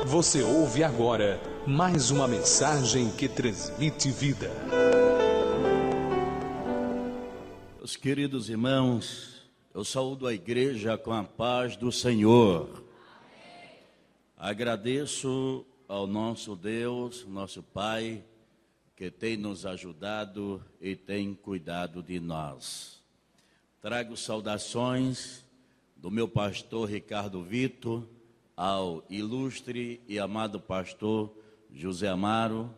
Você ouve agora mais uma mensagem que transmite vida. Meus queridos irmãos, eu saúdo a igreja com a paz do Senhor. Agradeço ao nosso Deus, nosso Pai, que tem nos ajudado e tem cuidado de nós. Trago saudações do meu pastor Ricardo Vitor, ao ilustre e amado pastor José Amaro,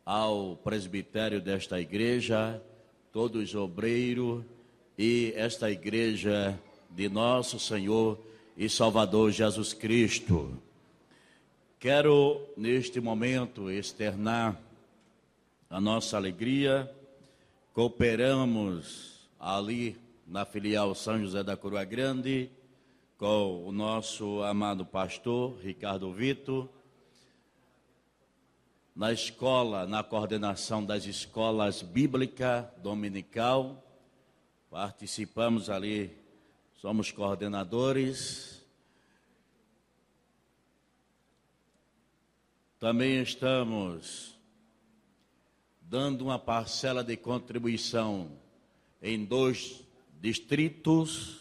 ao presbitério desta igreja, todos os obreiros e esta igreja de nosso Senhor e Salvador Jesus Cristo. Quero, neste momento, externar a nossa alegria. Cooperamos ali na filial São José da Coroa Grande com o nosso amado pastor Ricardo Vitor, na escola, na coordenação das escolas bíblica dominical. Participamos ali, somos coordenadores. Também estamos dando uma parcela de contribuição em 2 distritos,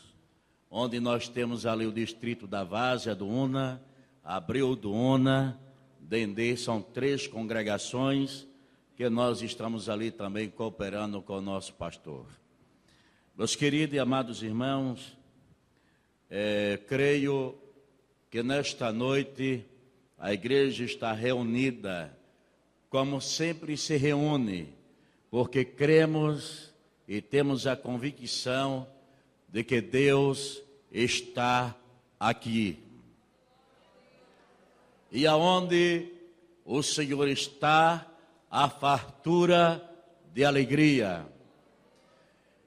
onde nós temos ali o distrito da Várzea do Una, Abreu do Una, Dendê. São 3 congregações que nós estamos ali também cooperando com o nosso pastor. Meus queridos e amados irmãos, creio que nesta noite a igreja está reunida, como sempre se reúne, porque cremos e temos a convicção de que Deus está aqui. E aonde o Senhor está, há fartura de alegria.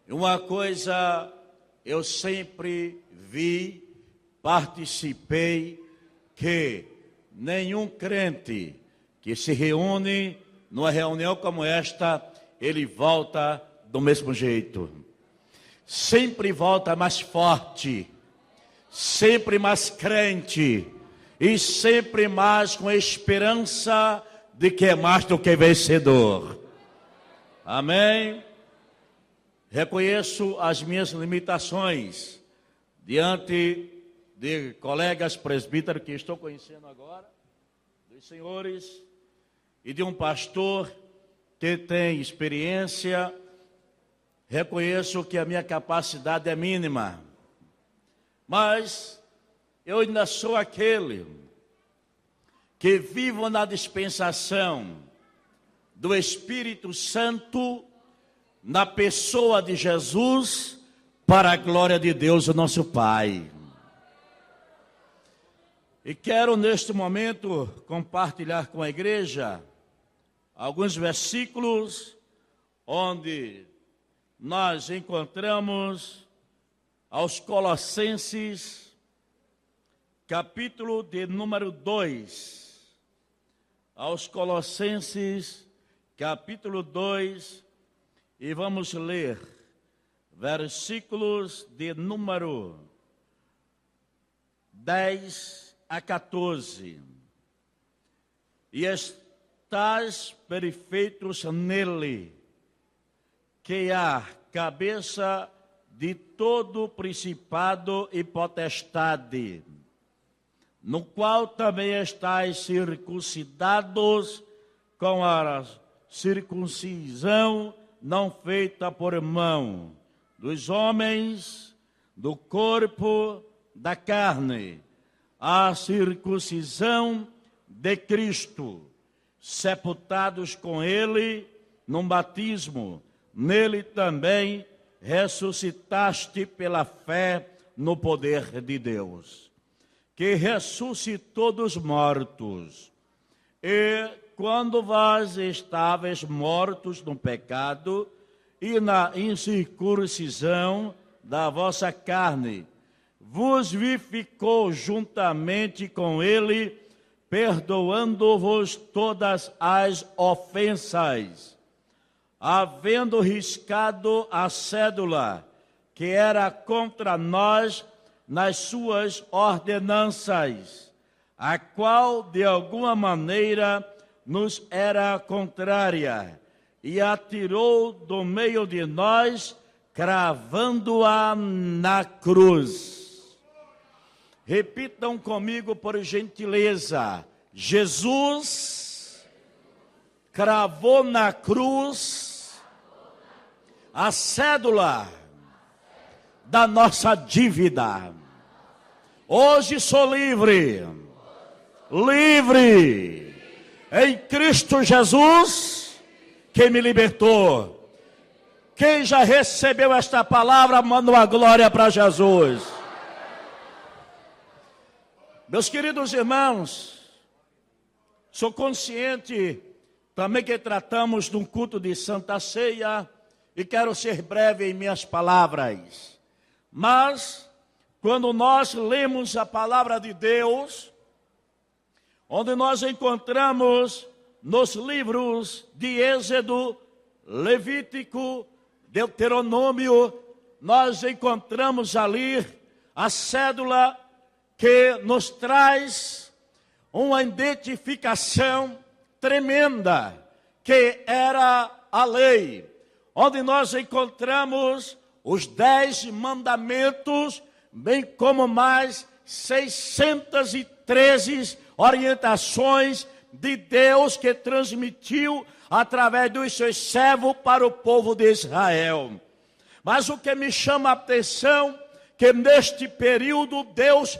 Uma coisa eu sempre vi, participei, que nenhum crente que se reúne numa reunião como esta, ele volta do mesmo jeito. Sempre volta mais forte, sempre mais crente e sempre mais com esperança de que é mais do que vencedor. Amém? Reconheço as minhas limitações diante de colegas presbíteros que estou conhecendo agora, dos senhores, e de um pastor que tem experiência. Reconheço que a minha capacidade é mínima, mas eu ainda sou aquele que vivo na dispensação do Espírito Santo, na pessoa de Jesus, para a glória de Deus, o nosso Pai. E quero neste momento compartilhar com a igreja alguns versículos onde nós encontramos aos Colossenses, capítulo de número 2. Aos Colossenses, capítulo 2, e vamos ler versículos de número 10 a 14. E estais perfeitos nele, que é a cabeça de todo principado e potestade, no qual também estáis circuncidados com a circuncisão não feita por mão, dos homens, do corpo, da carne, a circuncisão de Cristo, sepultados com ele num batismo. Nele também ressuscitaste pela fé no poder de Deus, que ressuscitou dos mortos. E quando vós estáveis mortos no pecado e na incircuncisão da vossa carne, vos vivificou juntamente com ele, perdoando-vos todas as ofensas, havendo riscado a cédula que era contra nós nas suas ordenanças, a qual de alguma maneira nos era contrária, e a tirou do meio de nós, cravando-a na cruz. Repitam comigo, por gentileza: Jesus cravou na cruz a cédula da nossa dívida. Hoje sou livre, livre, em Cristo Jesus, que me libertou. Quem já recebeu esta palavra, manda uma glória para Jesus. Meus queridos irmãos, sou consciente também que tratamos de um culto de Santa Ceia e quero ser breve em minhas palavras. Mas, quando nós lemos a palavra de Deus, onde nós encontramos nos livros de Êxodo, Levítico, Deuteronômio, nós encontramos ali a cédula que nos traz uma identificação tremenda, que era a lei, onde nós encontramos os 10 mandamentos, bem como mais 613 orientações de Deus que transmitiu através dos seus servos para o povo de Israel. Mas o que me chama a atenção, que neste período Deus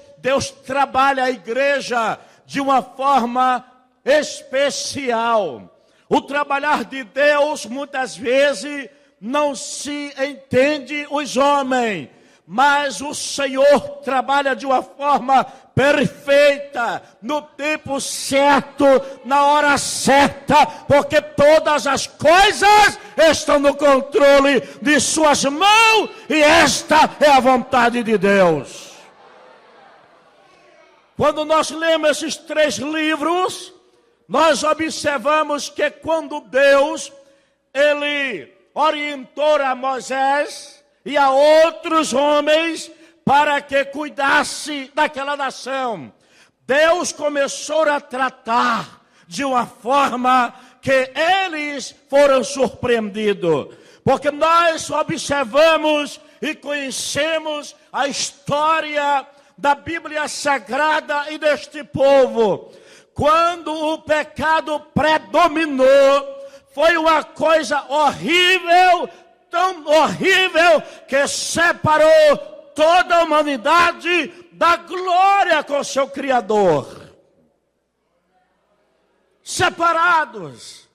trabalha a igreja de uma forma especial. O trabalhar de Deus muitas vezes não se entende os homens, mas o Senhor trabalha de uma forma perfeita, no tempo certo, na hora certa, porque todas as coisas estão no controle de suas mãos, e esta é a vontade de Deus. Quando nós lemos esses 3 livros, nós observamos que quando Deus, Ele orientou a Moisés e a outros homens para que cuidasse daquela nação, Deus começou a tratar de uma forma que eles foram surpreendidos, porque nós observamos e conhecemos a história da Bíblia Sagrada e deste povo. Quando o pecado predominou, foi uma coisa horrível, tão horrível, que separou toda a humanidade da glória com seu Criador. Separados.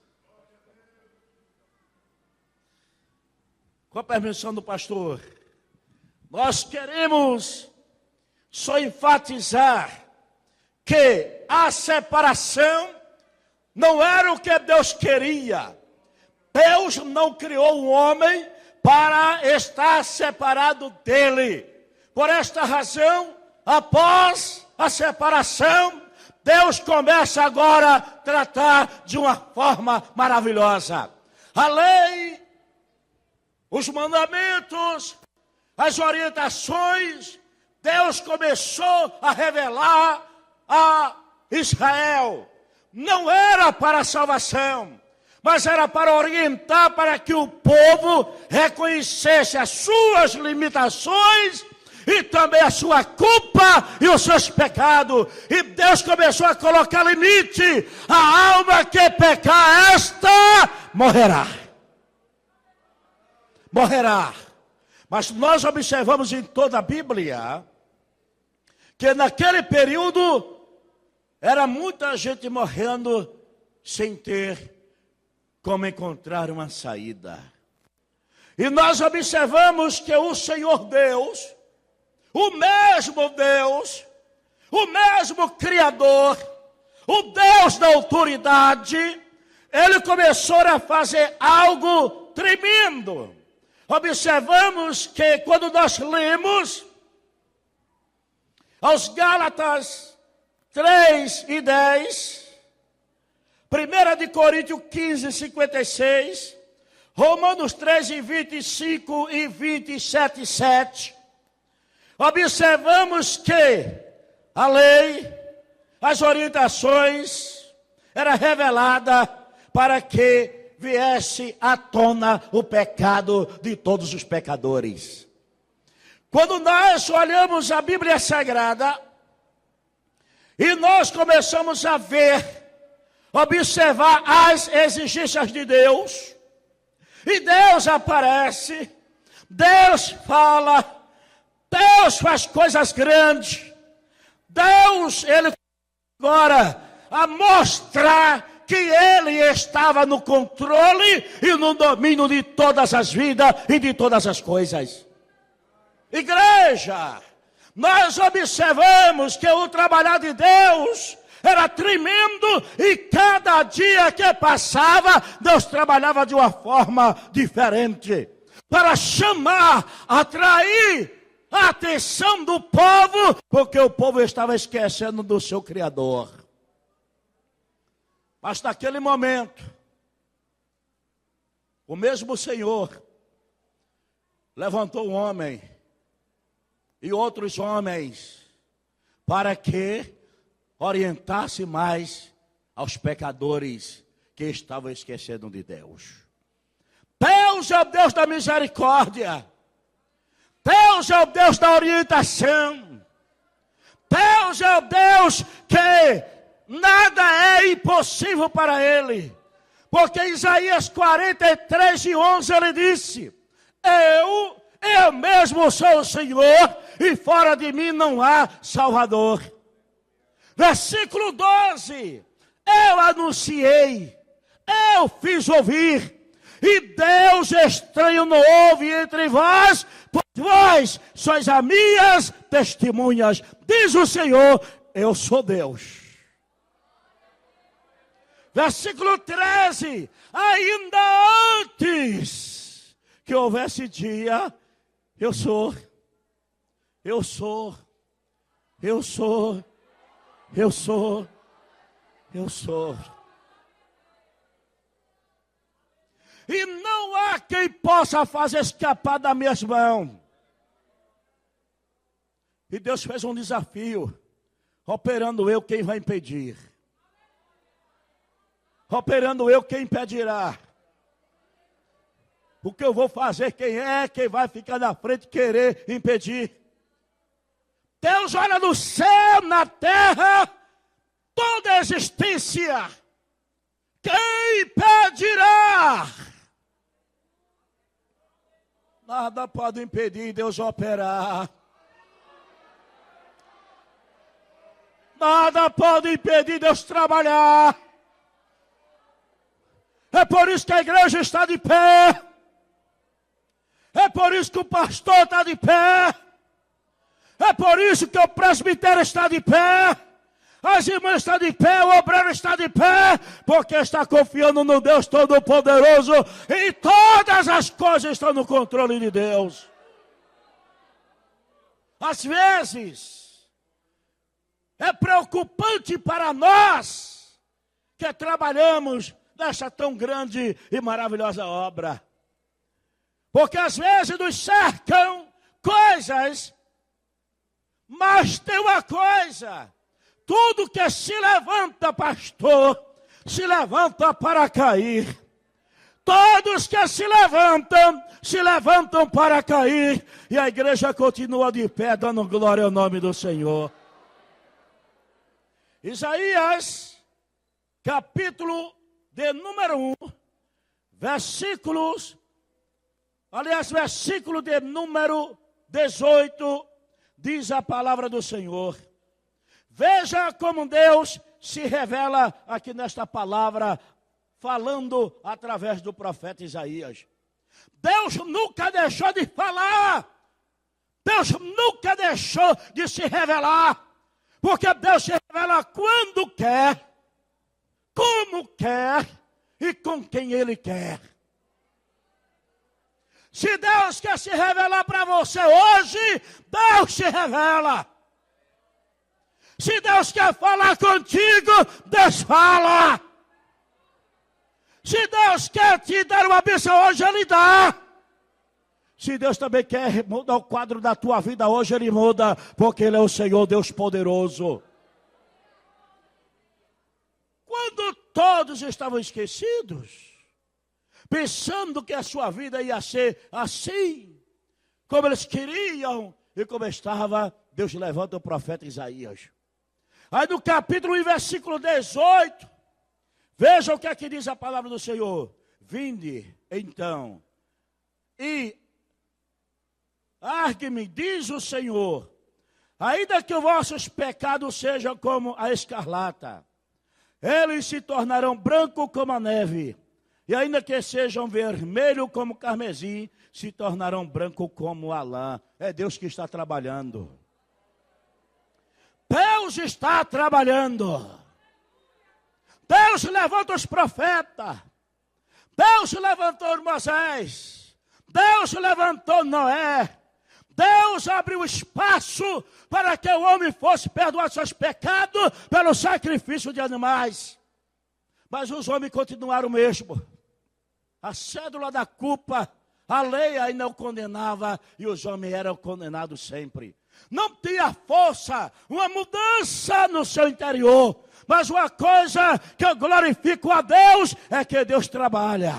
Com a permissão do pastor, nós queremos só enfatizar que a separação não era o que Deus queria. Deus não criou um homem para estar separado dele. Por esta razão, após a separação, Deus começa agora a tratar de uma forma maravilhosa. A lei, os mandamentos, as orientações, Deus começou a revelar a Israel. Não era para a salvação, mas era para orientar, para que o povo reconhecesse as suas limitações e também a sua culpa e os seus pecados. E Deus começou a colocar limite: a alma que pecar esta morrerá. Morrerá. Mas nós observamos em toda a Bíblia que naquele período era muita gente morrendo sem ter como encontrar uma saída. E nós observamos que o Senhor Deus, o mesmo Criador, o Deus da autoridade, Ele começou a fazer algo tremendo. Observamos que quando nós lemos aos Gálatas 3:10, 1 de Coríntios 15:56, Romanos 13:25 e 27:7, observamos que a lei, as orientações, era revelada para que viesse à tona o pecado de todos os pecadores. Quando nós olhamos a Bíblia Sagrada e nós começamos a ver, observar as exigências de Deus, e Deus aparece, Deus fala, Deus faz coisas grandes, Deus, Ele agora a mostrar que Ele estava no controle e no domínio de todas as vidas e de todas as coisas. Igreja, nós observamos que o trabalhar de Deus era tremendo e cada dia que passava, Deus trabalhava de uma forma diferente para chamar, atrair a atenção do povo, porque o povo estava esquecendo do seu Criador. Mas naquele momento, o mesmo Senhor levantou um homem e outros homens para que orientasse mais aos pecadores que estavam esquecendo de Deus. Deus é o Deus da misericórdia. Deus é o Deus da orientação. Deus é o Deus que nada é impossível para Ele. Porque Isaías 43:11 ele disse: Eu mesmo sou o Senhor e fora de mim não há Salvador. Versículo 12: Eu anunciei, eu fiz ouvir, e Deus estranho não houve entre vós, pois vós sois as minhas testemunhas, diz o Senhor, eu sou Deus. Versículo 13: Ainda antes que houvesse dia, eu sou. E não há quem possa fazer escapar das minhas mãos. E Deus fez um desafio. Operando eu, quem vai impedir? Operando eu, quem impedirá? O que eu vou fazer, quem vai ficar na frente querer impedir? Deus olha no céu, na terra, toda a existência. Quem impedirá? Nada pode impedir Deus operar. Nada pode impedir Deus trabalhar. É por isso que a igreja está de pé. É por isso que o pastor está de pé. É por isso que o presbitério está de pé. As irmãs estão de pé, o obreiro está de pé, porque está confiando no Deus Todo-Poderoso e todas as coisas estão no controle de Deus. Às vezes, é preocupante para nós que trabalhamos nessa tão grande e maravilhosa obra. Porque às vezes nos cercam coisas, mas tem uma coisa: tudo que se levanta, pastor, se levanta para cair. Todos que se levantam para cair. E a igreja continua de pé, dando glória ao nome do Senhor. Isaías, capítulo de número 1, versículo de número 18, diz a palavra do Senhor. Veja como Deus se revela aqui nesta palavra, falando através do profeta Isaías. Deus nunca deixou de falar. Deus nunca deixou de se revelar. Porque Deus se revela quando quer, como quer e com quem Ele quer. Se Deus quer se revelar para você hoje, Deus se revela. Se Deus quer falar contigo, Deus fala. Se Deus quer te dar uma bênção hoje, Ele dá. Se Deus também quer mudar o quadro da tua vida hoje, Ele muda, porque Ele é o Senhor, Deus poderoso. Quando todos estavam esquecidos, pensando que a sua vida ia ser assim, como eles queriam e como estava, Deus levanta o profeta Isaías. Aí no capítulo 1, versículo 18, veja o que aqui diz a palavra do Senhor. Vinde, então, e argue-me, diz o Senhor, ainda que os vossos pecados sejam como a escarlata, eles se tornarão branco como a neve, e ainda que sejam vermelho como carmesim, se tornarão branco como a lã. É Deus que está trabalhando. Deus está trabalhando. Deus levanta os profetas. Deus levantou Moisés. Deus levantou Noé. Deus abriu espaço para que o homem fosse perdoar seus pecados pelo sacrifício de animais. Mas os homens continuaram o mesmo. A cédula da culpa, a lei ainda o condenava e os homens eram condenados sempre. Não tinha força, uma mudança no seu interior. Mas uma coisa que eu glorifico a Deus é que Deus trabalha.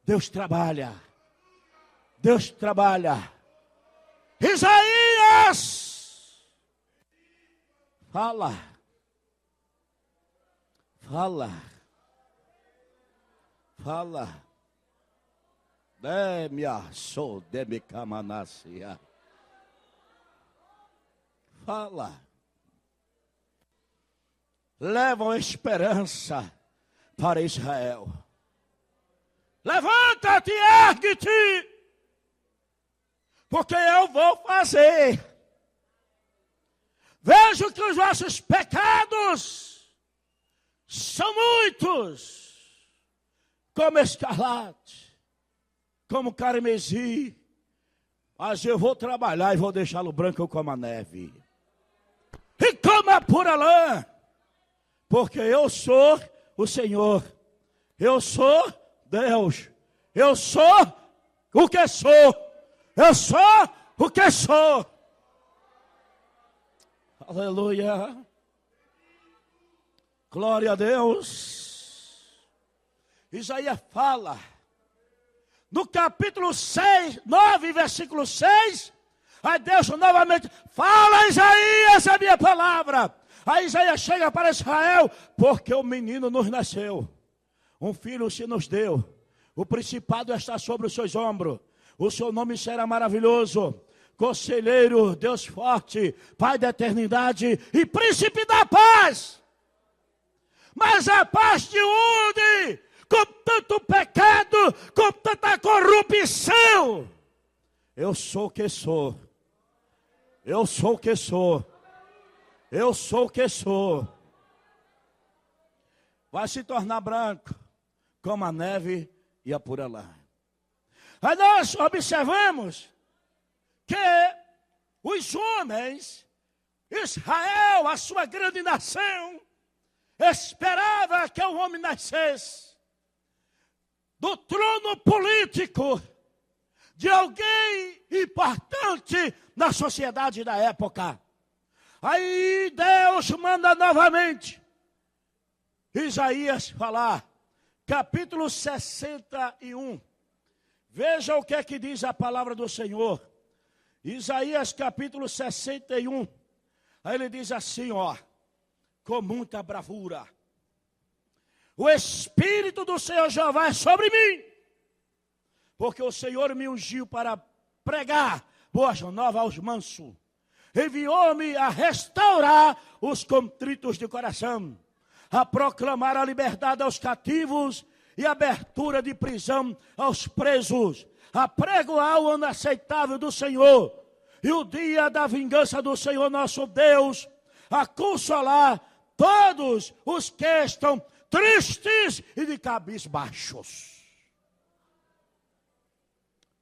Deus trabalha. Deus trabalha. Isaías, fala. Fala. Levam esperança para Israel. Levanta-te, ergue-te, porque eu vou fazer. Vejo que os vossos pecados são muitos, como escarlate, como carmesim, mas eu vou trabalhar e vou deixá-lo branco como a neve, e como a pura lã, porque eu sou o Senhor, eu sou Deus, eu sou o que sou, eu sou o que sou. Aleluia. Glória a Deus. Isaías fala, no capítulo 9, versículo 6, aí Deus novamente fala, Isaías, a minha palavra. Aí Isaías chega para Israel, porque o menino nos nasceu, um filho se nos deu, o principado está sobre os seus ombros, o seu nome será maravilhoso, Conselheiro, Deus forte, Pai da eternidade e Príncipe da paz. Mas a paz de onde? Com tanto pecado, com tanta corrupção. Eu sou o que sou. Eu sou o que sou. Eu sou o que sou. Vai se tornar branco, como a neve e a pura lã. Aí nós observamos que os homens, Israel, a sua grande nação, esperava que o homem nascesse do trono político de alguém importante na sociedade da época. Aí Deus manda novamente Isaías falar, capítulo 61. Veja o que é que diz a palavra do Senhor. Isaías capítulo 61. Aí ele diz assim, ó, com muita bravura: o Espírito do Senhor Jeová é sobre mim, porque o Senhor me ungiu para pregar boas novas aos mansos. Enviou-me a restaurar os contritos de coração, a proclamar a liberdade aos cativos e abertura de prisão aos presos, a pregoar o ano aceitável do Senhor e o dia da vingança do Senhor nosso Deus, a consolar todos os que estão tristes e de cabisbaixos.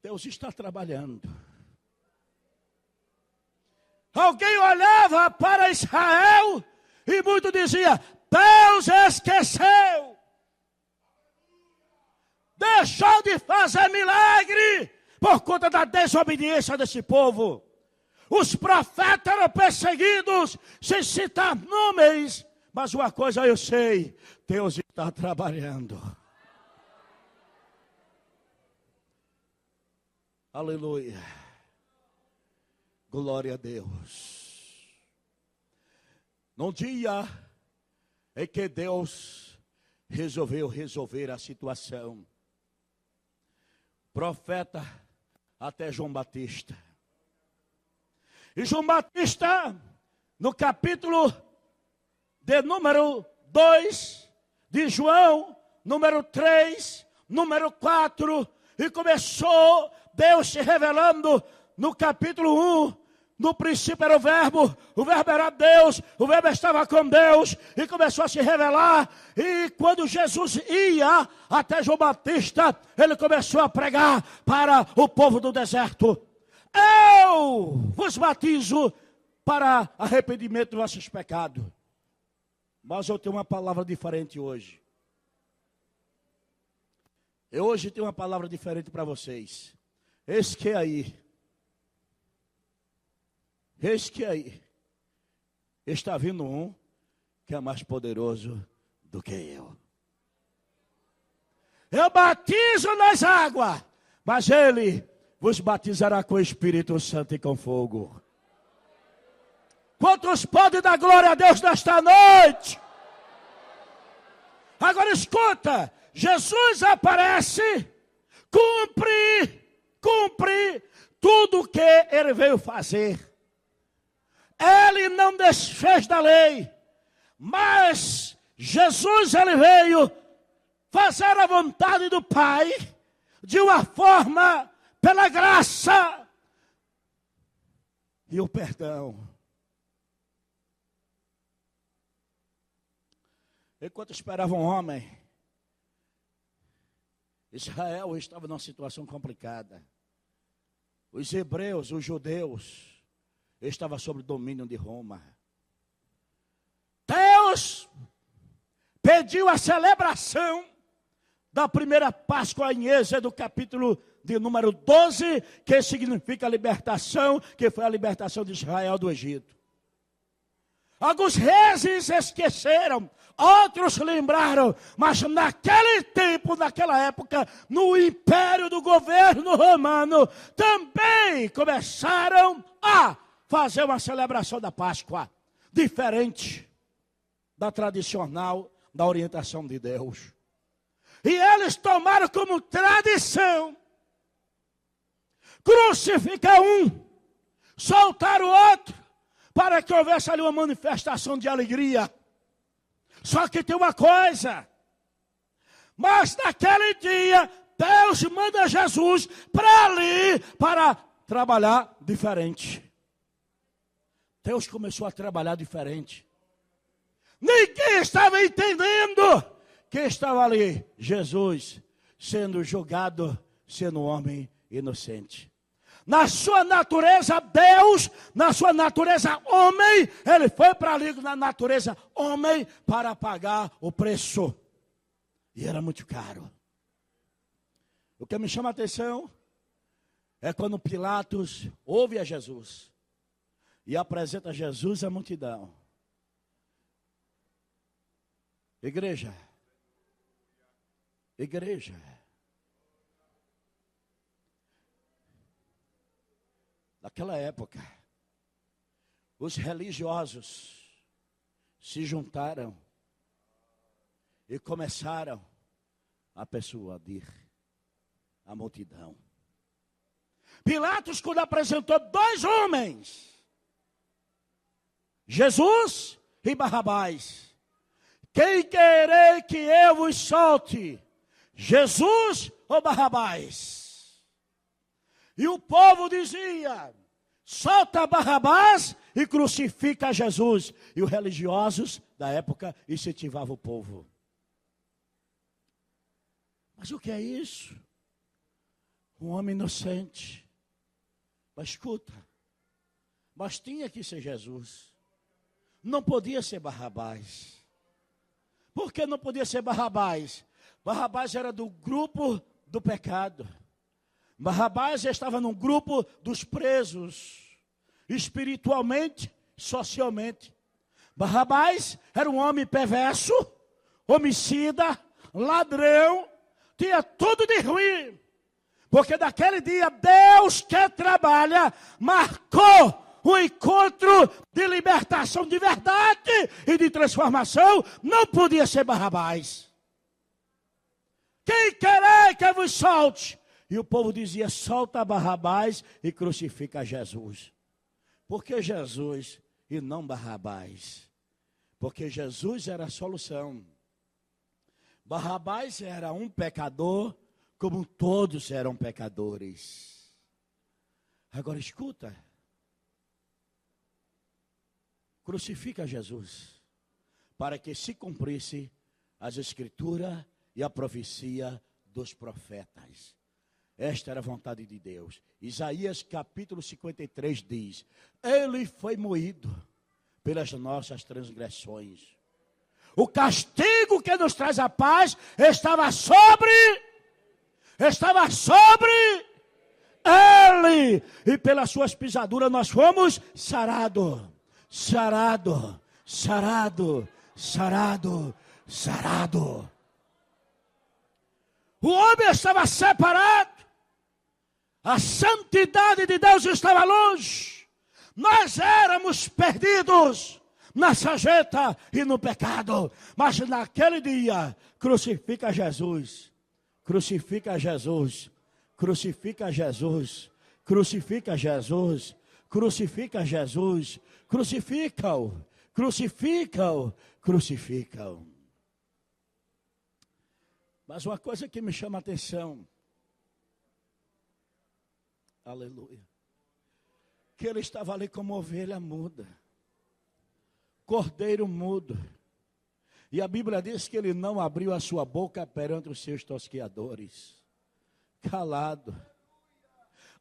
Deus está trabalhando. Alguém olhava para Israel e muito dizia: Deus esqueceu. Deixou de fazer milagre, por conta da desobediência desse povo. Os profetas eram perseguidos, sem citar nomes. Mas uma coisa eu sei, Deus está trabalhando. Aleluia. Glória a Deus. Num dia em que Deus resolveu resolver a situação, profeta até João Batista. E João Batista, no capítulo de número 2 de João, número 3, número 4, e começou Deus se revelando no capítulo 1, no princípio era o verbo era Deus, o verbo estava com Deus, e começou a se revelar, e quando Jesus ia até João Batista, ele começou a pregar para o povo do deserto: eu vos batizo para arrependimento dos vossos pecados. Mas eu tenho uma palavra diferente hoje. Eu hoje tenho uma palavra diferente para vocês. Eis que aí está vindo um que é mais poderoso do que eu. Eu batizo nas águas, mas ele vos batizará com o Espírito Santo e com fogo. Quantos podem dar glória a Deus nesta noite? Agora escuta, Jesus aparece, cumpre tudo o que ele veio fazer. Ele não desfez da lei, mas Jesus ele veio fazer a vontade do Pai de uma forma pela graça e o perdão. Enquanto esperava um homem, Israel estava numa situação complicada. Os hebreus, os judeus, estavam sob o domínio de Roma. Deus pediu a celebração da primeira Páscoa em Êxodo, capítulo de número 12, que significa libertação, que foi a libertação de Israel do Egito. Alguns reis esqueceram, outros lembraram, mas naquele tempo, naquela época, no império do governo romano, também começaram a fazer uma celebração da Páscoa, diferente da tradicional, da orientação de Deus. E eles tomaram como tradição crucificar um, soltar o outro, para que houvesse ali uma manifestação de alegria. Só que tem uma coisa, mas naquele dia, Deus manda Jesus para ali, para trabalhar diferente. Deus começou a trabalhar diferente. Ninguém estava entendendo que estava ali Jesus sendo julgado, sendo um homem inocente. Na sua natureza Deus, na sua natureza homem, ele foi para ali na natureza homem para pagar o preço. E era muito caro. O que me chama a atenção é quando Pilatos ouve a Jesus e apresenta Jesus à multidão. Igreja. Naquela época, os religiosos se juntaram e começaram a persuadir a multidão. Pilatos, quando apresentou dois homens, Jesus e Barrabás: quem querei que eu vos solte, Jesus ou Barrabás? E o povo dizia: solta Barrabás e crucifica Jesus. E os religiosos da época incentivavam o povo. Mas o que é isso? Um homem inocente. Mas escuta, mas tinha que ser Jesus. Não podia ser Barrabás. Por que não podia ser Barrabás? Barrabás era do grupo do pecado. Barrabás estava num grupo dos presos, espiritualmente, socialmente. Barrabás era um homem perverso, homicida, ladrão, tinha tudo de ruim. Porque daquele dia Deus que trabalha marcou o encontro de libertação de verdade e de transformação. Não podia ser Barrabás. Quem querer que vos solte? E o povo dizia, solta Barrabás e crucifica Jesus. Por que Jesus e não Barrabás? Porque Jesus era a solução. Barrabás era um pecador, como todos eram pecadores. Agora escuta. Crucifica Jesus, para que se cumprisse as escrituras e a profecia dos profetas. Esta era a vontade de Deus. Isaías capítulo 53 diz, ele foi moído pelas nossas transgressões. O castigo que nos traz a paz estava sobre ele. E pelas suas pisaduras nós fomos sarados. Sarado, sarado, sarado, sarado. O homem estava separado. A santidade de Deus estava longe. Nós éramos perdidos na sarjeta e no pecado. Mas naquele dia, crucifica Jesus. Crucifica Jesus. Crucifica Jesus. Crucifica Jesus. Crucifica Jesus. Crucifica-o. Crucifica-o. Crucifica-o. Mas uma coisa que me chama a atenção. Aleluia. Que ele estava ali como ovelha muda. Cordeiro mudo. E a Bíblia diz que ele não abriu a sua boca perante os seus tosqueadores. Calado.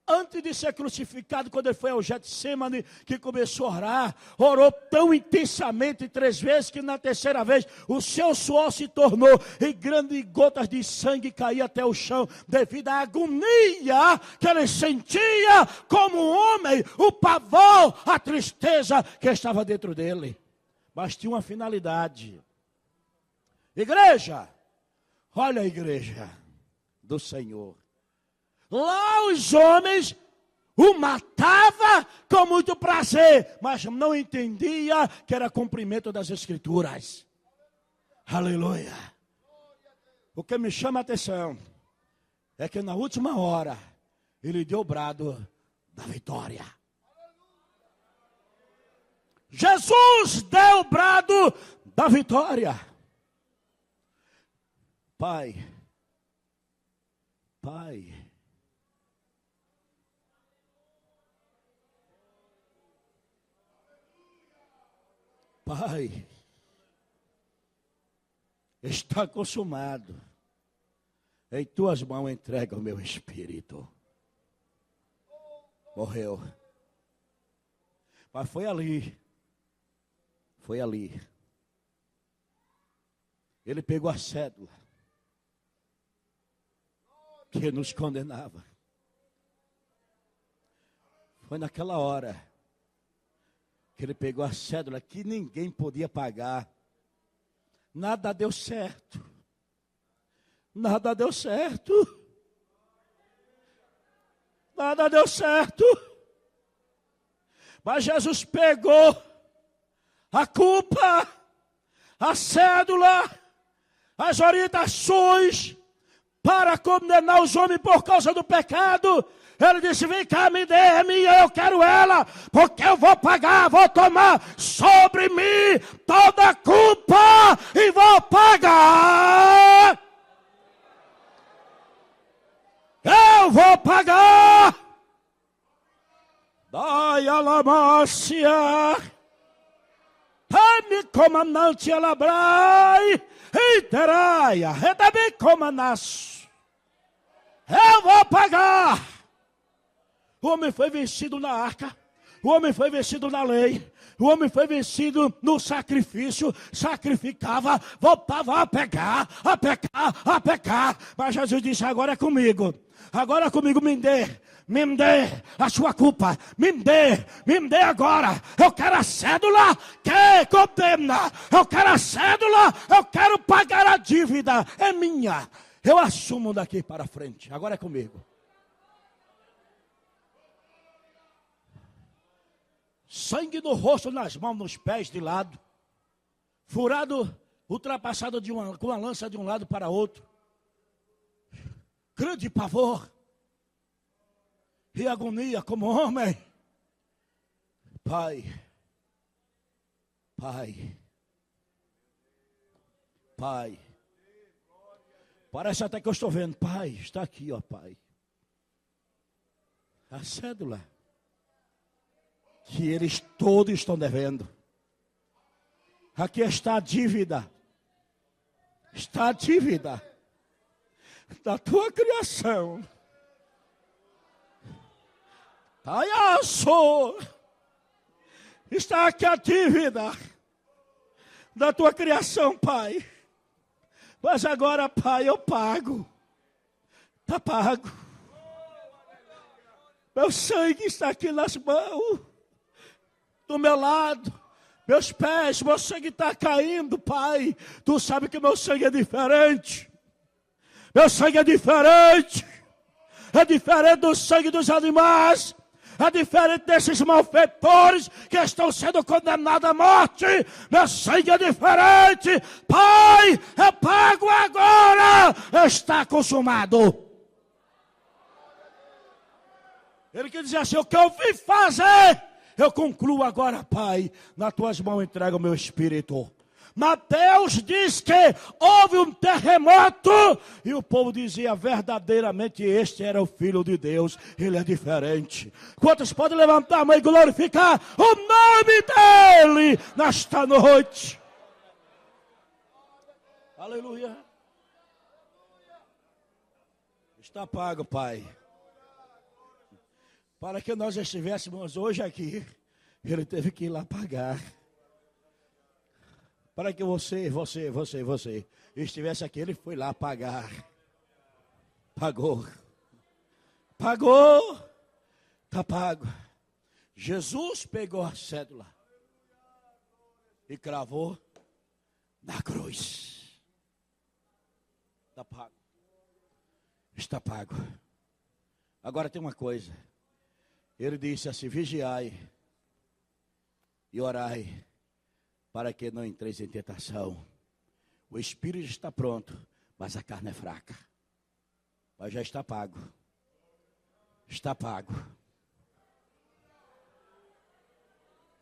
Antes de ser crucificado, quando ele foi ao Getsemane, que começou a orar, orou tão intensamente 3 vezes, que na terceira vez o seu suor se tornou em grandes gotas de sangue caía até o chão, devido à agonia que ele sentia como homem, o pavor, a tristeza que estava dentro dele. Mas tinha uma finalidade. Igreja, olha a igreja do Senhor. Lá os homens o matavam com muito prazer, mas não entendia que era cumprimento das Escrituras. Aleluia. O que me chama a atenção é que na última hora ele deu o brado da vitória. Jesus deu o brado da vitória. Pai, está consumado. Em tuas mãos entrega o meu espírito. Morreu. Mas foi ali. Ele pegou a cédula que nos condenava. Foi naquela hora que ele pegou a cédula que ninguém podia pagar. Nada deu certo. Nada deu certo. Nada deu certo. Mas Jesus pegou a culpa, a cédula, as orientações para condenar os homens por causa do pecado. Ele disse, vem cá, me dê, é minha, eu quero ela, porque eu vou pagar, vou tomar sobre mim toda a culpa e vou pagar. Eu vou pagar. Dai a lamácia. Ai-me comandante alabrai. Iteraia, retabe comandaço. Eu vou pagar. O homem foi vestido na arca, O homem foi vencido na lei. O homem foi vencido no sacrifício. Sacrificava, voltava a pecar. Mas Jesus disse, agora é comigo. Agora comigo me dê a sua culpa, me dê agora. Eu quero a cédula que condena, eu quero a cédula, eu quero pagar a dívida, é minha. Eu assumo daqui para frente, agora é comigo. Sangue no rosto, nas mãos, nos pés, de lado. Furado, ultrapassado com a lança de um lado para outro. Grande pavor. E agonia como homem. Pai. Parece até que eu estou vendo. Pai, está aqui, ó Pai. A cédula. Que eles todos estão devendo. Aqui está a dívida. Está a dívida da tua criação. Está aqui a dívida da tua criação, Pai. Mas agora, Pai, eu pago. Está pago. Meu sangue está aqui nas mãos, do meu lado, meus pés, meu sangue está caindo, Pai. Tu sabe que meu sangue é diferente. Meu sangue é diferente. É diferente do sangue dos animais. É diferente desses malfeitores que estão sendo condenados à morte. Meu sangue é diferente. Pai, eu pago agora. Está consumado. Ele quer dizer assim, o que eu vim fazer, eu concluo agora, Pai. Nas tuas mãos entrego o meu espírito. Mateus diz que houve um terremoto e o povo dizia verdadeiramente este era o Filho de Deus, ele é diferente. Quantos podem levantar a mão e glorificar o nome dele nesta noite? Aleluia. Está pago, Pai. Para que nós estivéssemos hoje aqui, ele teve que ir lá pagar. Para que você estivesse aqui, ele foi lá pagar. Pagou. Está pago. Jesus pegou a cédula e cravou na cruz. Está pago. Está pago. Agora tem uma coisa. Ele disse assim, vigiai e orai, para que não entreis em tentação. O espírito está pronto, mas a carne é fraca. Mas já está pago. Está pago.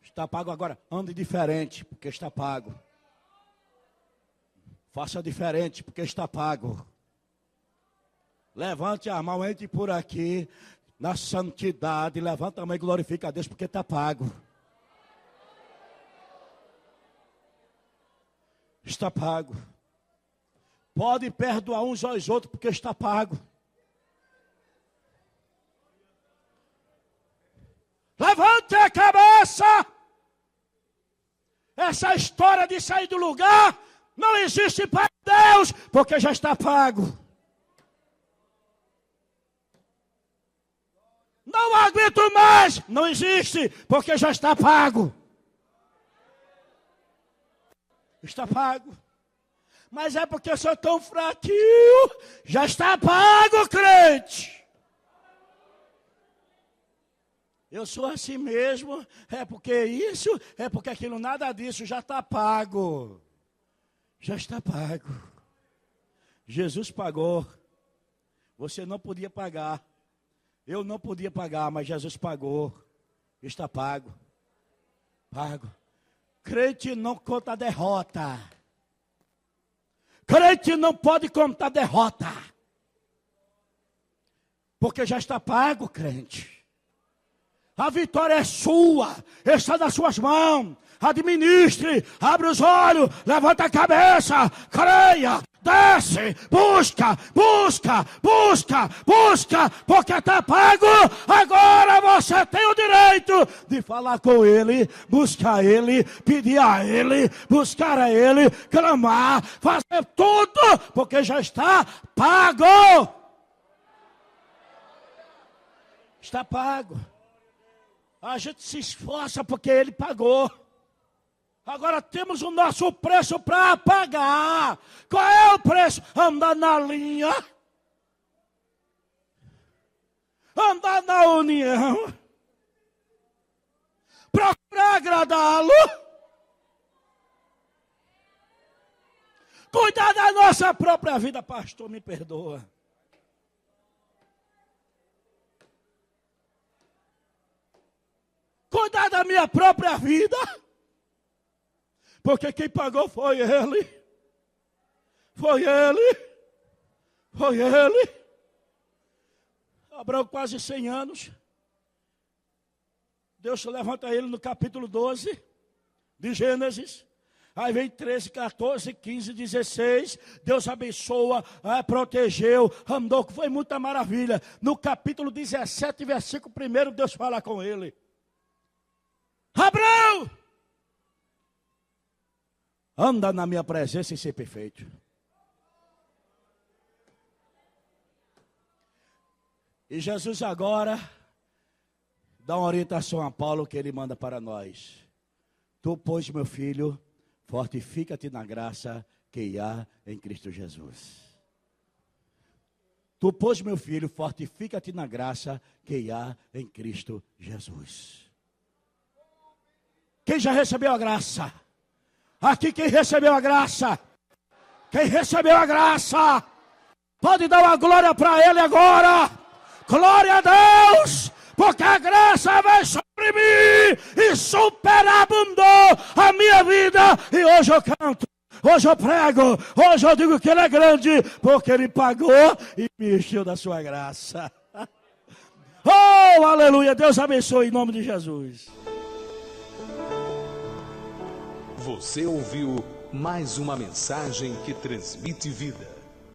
Está pago agora. Ande diferente, porque está pago. Faça diferente, porque está pago. Levante a mão, entre por aqui, na santidade. Levanta a mão e glorifica a Deus, porque está pago. Está pago. Pode perdoar uns aos outros, porque está pago. Levante a cabeça. Essa história de sair do lugar não existe para Deus, porque já está pago. Não aguento mais, não existe, porque já está pago. Está pago. Mas é porque eu sou tão fraquinho. Já está pago, crente. Eu sou assim mesmo. É porque isso, é porque aquilo, nada disso. Já está pago. Já está pago. Jesus pagou. Você não podia pagar. Eu não podia pagar, mas Jesus pagou. Está pago. Pago. Crente não conta derrota. Crente não pode contar derrota. Porque já está pago, crente. A vitória é sua, está nas suas mãos. Administre, abre os olhos, levanta a cabeça, creia, desce, busca, porque está pago. Agora você tem o direito de falar com Ele, buscar Ele, pedir a Ele, buscar a Ele, clamar, fazer tudo, porque já está pago. Está pago. A gente se esforça porque Ele pagou. Agora temos o nosso preço para pagar. Qual é o preço? Andar na linha. Andar na união. Procurar agradá-lo. Cuidar da nossa própria vida. Pastor, me perdoa. Cuidar da minha própria vida. Porque quem pagou foi Ele. Foi Ele. Foi Ele. Abraão quase 100 anos. Deus levanta ele no capítulo 12 de Gênesis. Aí vem 13, 14, 15, 16. Deus abençoa, protegeu, andou, foi muita maravilha. No capítulo 17, versículo 1, Deus fala com ele. Abraão! Anda na minha presença e ser perfeito. E Jesus agora dá uma orientação a Paulo que ele manda para nós. Tu, pois, meu filho, fortifica-te na graça que há em Cristo Jesus. Tu, pois, meu filho, fortifica-te na graça que há em Cristo Jesus. Quem já recebeu a graça? Aqui quem recebeu a graça, quem recebeu a graça, pode dar uma glória para Ele agora. Glória a Deus, porque a graça veio sobre mim e superabundou a minha vida. E hoje eu canto, hoje eu prego, hoje eu digo que Ele é grande, porque Ele pagou e me encheu da sua graça. Oh, aleluia, Deus abençoe em nome de Jesus. Você ouviu mais uma mensagem que transmite vida.